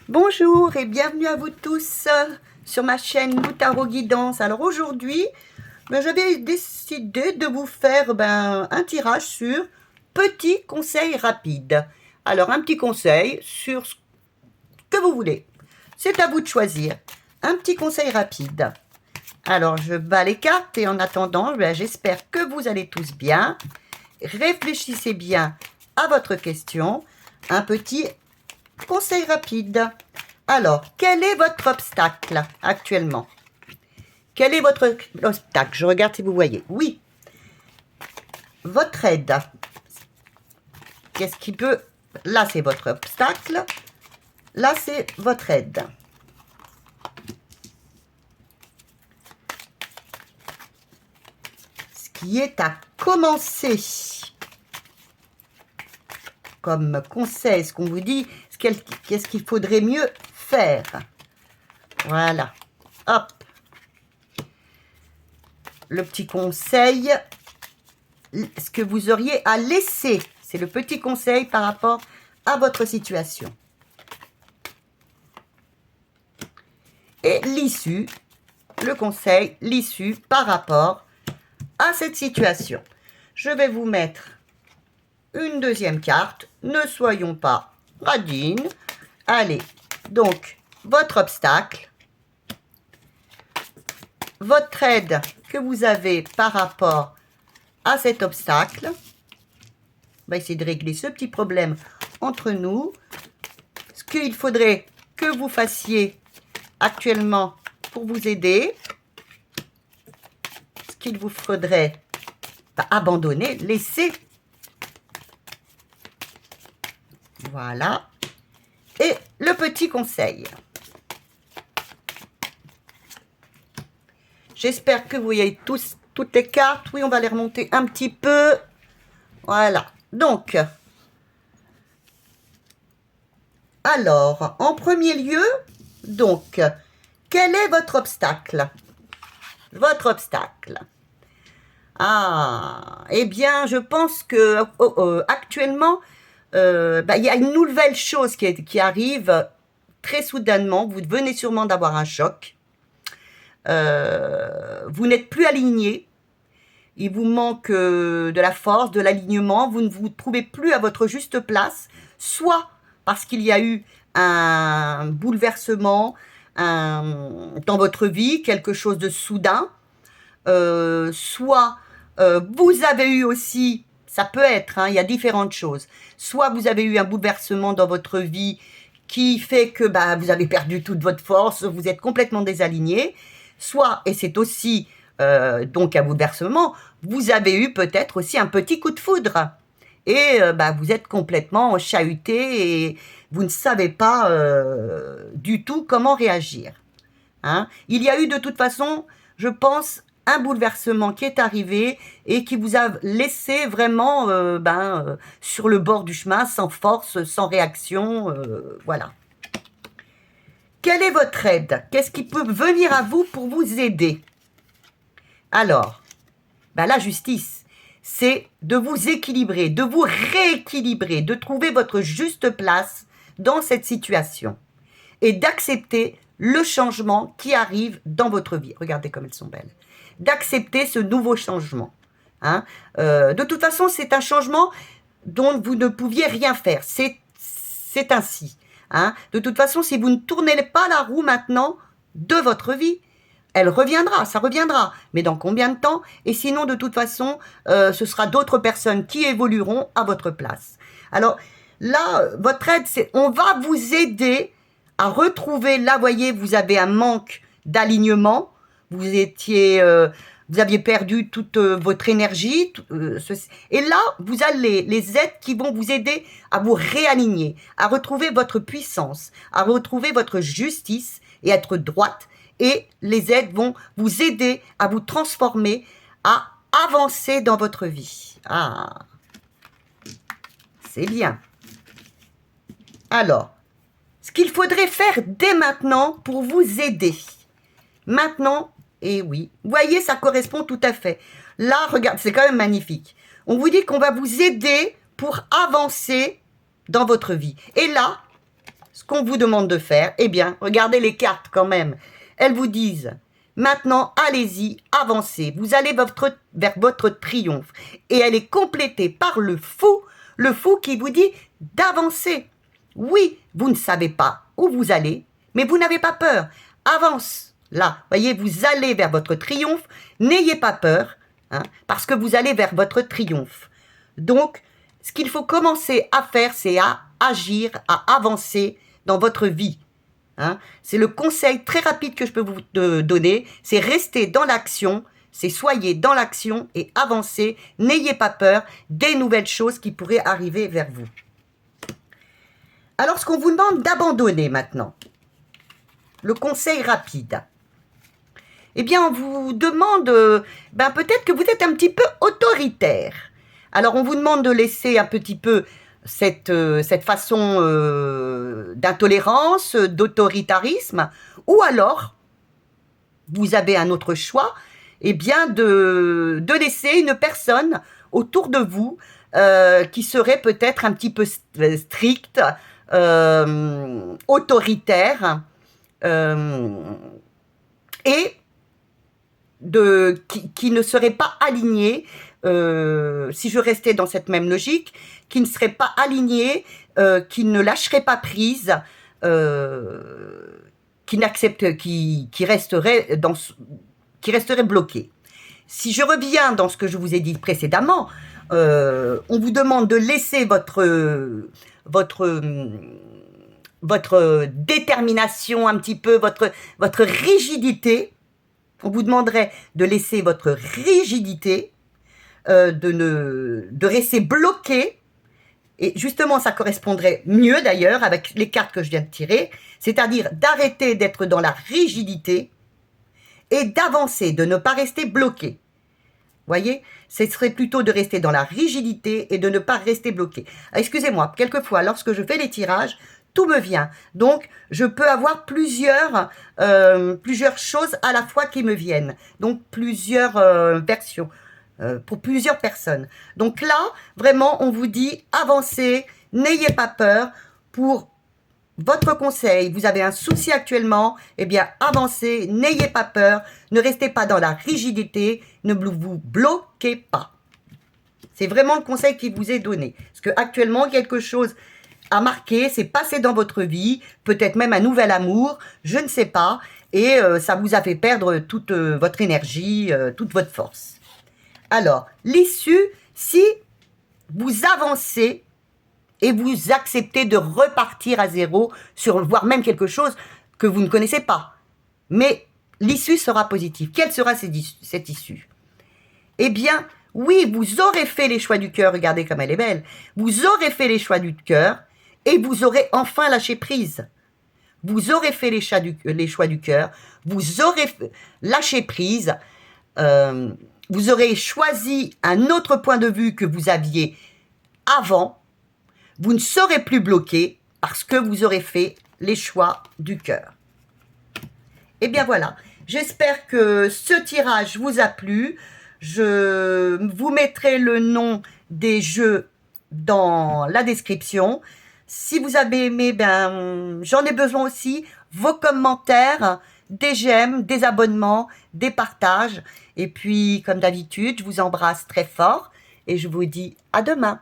Bonjour et bienvenue à vous tous sur ma chaîne Tarot Guidance. Alors aujourd'hui, j'avais décidé de vous faire un tirage sur petits conseils rapides. Alors un petit conseil sur ce que vous voulez. C'est à vous de choisir. Un petit conseil rapide. Alors je bats les cartes et en attendant, j'espère que vous allez tous bien. Réfléchissez bien à votre question. Un petit conseil rapide. Alors, quel est votre obstacle actuellement? Quel est votre obstacle? Je regarde si vous voyez. Oui. Votre aide. Qu'est-ce qui peut... Là, c'est votre obstacle. Là, c'est votre aide. Ce qui est à commencer. Comme conseil, ce qu'on vous dit, qu'est-ce qu'il faudrait mieux faire. Voilà. Hop. Le petit conseil, ce que vous auriez à laisser. C'est le petit conseil par rapport à votre situation. Et l'issue, le conseil, l'issue par rapport à cette situation. Je vais vous mettre une deuxième carte. Ne soyons pas radines. Allez, donc, votre obstacle, votre aide que vous avez par rapport à cet obstacle. On va essayer de régler ce petit problème entre nous. Ce qu'il faudrait que vous fassiez actuellement pour vous aider. Ce qu'il vous faudrait abandonner, laisser. Voilà. Et le petit conseil. J'espère que vous voyez tous toutes les cartes. Oui, on va les remonter un petit peu. Voilà. Donc, alors, en premier lieu, donc, quel est votre obstacle? Votre obstacle. Ah, eh bien, je pense que actuellement, il y a une nouvelle chose qui arrive très soudainement. Vous venez sûrement d'avoir un choc. Vous n'êtes plus aligné. Il vous manque de la force, de l'alignement. Vous ne vous trouvez plus à votre juste place. Soit parce qu'il y a eu un bouleversement dans votre vie, quelque chose de soudain. Soit vous avez eu aussi, ça peut être, il y a différentes choses. Soit vous avez eu un bouleversement dans votre vie qui fait que vous avez perdu toute votre force, vous êtes complètement désaligné. Soit, et c'est aussi donc un bouleversement, vous avez eu peut-être aussi un petit coup de foudre. Et vous êtes complètement chahuté et vous ne savez pas du tout comment réagir. Il y a eu de toute façon, je pense, un bouleversement qui est arrivé et qui vous a laissé vraiment sur le bord du chemin, sans force, sans réaction, voilà. Quelle est votre aide? Qu'est-ce qui peut venir à vous pour vous aider? Alors, la justice, c'est de vous équilibrer, de vous rééquilibrer, de trouver votre juste place dans cette situation et d'accepter le changement qui arrive dans votre vie. Regardez comme elles sont belles. D'accepter ce nouveau changement. De toute façon, c'est un changement dont vous ne pouviez rien faire. C'est ainsi. De toute façon, si vous ne tournez pas la roue maintenant de votre vie, elle reviendra, ça reviendra. Mais dans combien de temps? Et sinon, de toute façon, ce sera d'autres personnes qui évolueront à votre place. Alors là, votre aide, c'est on va vous aider à retrouver, là, voyez, vous avez un manque d'alignement, vous aviez perdu toute votre énergie, et là, vous avez les aides qui vont vous aider à vous réaligner, à retrouver votre puissance, à retrouver votre justice et être droite, et les aides vont vous aider à vous transformer, à avancer dans votre vie. Ah, c'est bien. Alors, ce qu'il faudrait faire dès maintenant pour vous aider. Maintenant, et oui, vous voyez, ça correspond tout à fait. Là, regarde, c'est quand même magnifique. On vous dit qu'on va vous aider pour avancer dans votre vie. Et là, ce qu'on vous demande de faire, eh bien, regardez les cartes quand même. Elles vous disent, maintenant, allez-y, avancez. Vous allez vers votre triomphe. Et elle est complétée par le fou qui vous dit d'avancer. Oui, vous ne savez pas où vous allez, mais vous n'avez pas peur. Avance. Là, voyez, vous allez vers votre triomphe. N'ayez pas peur, hein, parce que vous allez vers votre triomphe. Donc, ce qu'il faut commencer à faire, c'est à agir, à avancer dans votre vie. Hein. C'est le conseil très rapide que je peux vous donner, c'est rester dans l'action, c'est soyez dans l'action et avancez, n'ayez pas peur des nouvelles choses qui pourraient arriver vers vous. Alors, ce qu'on vous demande d'abandonner maintenant, le conseil rapide, eh bien, on vous demande, peut-être que vous êtes un petit peu autoritaire. Alors, on vous demande de laisser un petit peu cette façon d'intolérance, d'autoritarisme, ou alors, vous avez un autre choix, eh bien, de laisser une personne autour de vous qui serait peut-être un petit peu stricte, autoritaire, et qui ne serait pas aligné, si je restais dans cette même logique, qui ne serait pas aligné, qui ne lâcherait pas prise, qui resterait bloqué. Si je reviens dans ce que je vous ai dit précédemment, on vous demande de laisser votre détermination un petit peu, votre rigidité. On vous demanderait de laisser votre rigidité, de rester bloqué. Et justement, ça correspondrait mieux d'ailleurs avec les cartes que je viens de tirer, c'est-à-dire d'arrêter d'être dans la rigidité et d'avancer, de ne pas rester bloqué. Voyez, ce serait plutôt de rester dans la rigidité et de ne pas rester bloqué. Excusez-moi, quelquefois, lorsque je fais les tirages, tout me vient. Donc, je peux avoir plusieurs choses à la fois qui me viennent. Donc, plusieurs versions pour plusieurs personnes. Donc là, vraiment, on vous dit, avancez, n'ayez pas peur. Pour votre conseil, vous avez un souci actuellement, eh bien, avancez, n'ayez pas peur. Ne restez pas dans la rigidité, ne vous bloquez pas. C'est vraiment le conseil qui vous est donné. Parce que actuellement, quelque chose à marquer, c'est passé dans votre vie, peut-être même un nouvel amour, je ne sais pas, et ça vous a fait perdre toute votre énergie, toute votre force. Alors, l'issue, si vous avancez et vous acceptez de repartir à zéro, voire même quelque chose que vous ne connaissez pas, mais l'issue sera positive. Quelle sera cette issue? Eh bien, oui, vous aurez fait les choix du cœur, regardez comme elle est belle, vous aurez fait les choix du cœur, et vous aurez enfin lâché prise. Vous aurez fait les choix du cœur, vous aurez lâché prise, vous aurez choisi un autre point de vue que vous aviez avant, vous ne serez plus bloqué parce que vous aurez fait les choix du cœur. Et bien voilà, j'espère que ce tirage vous a plu. Je vous mettrai le nom des jeux dans la description. Si vous avez aimé, j'en ai besoin aussi. Vos commentaires, des j'aime, des abonnements, des partages. Et puis, comme d'habitude, je vous embrasse très fort et je vous dis à demain.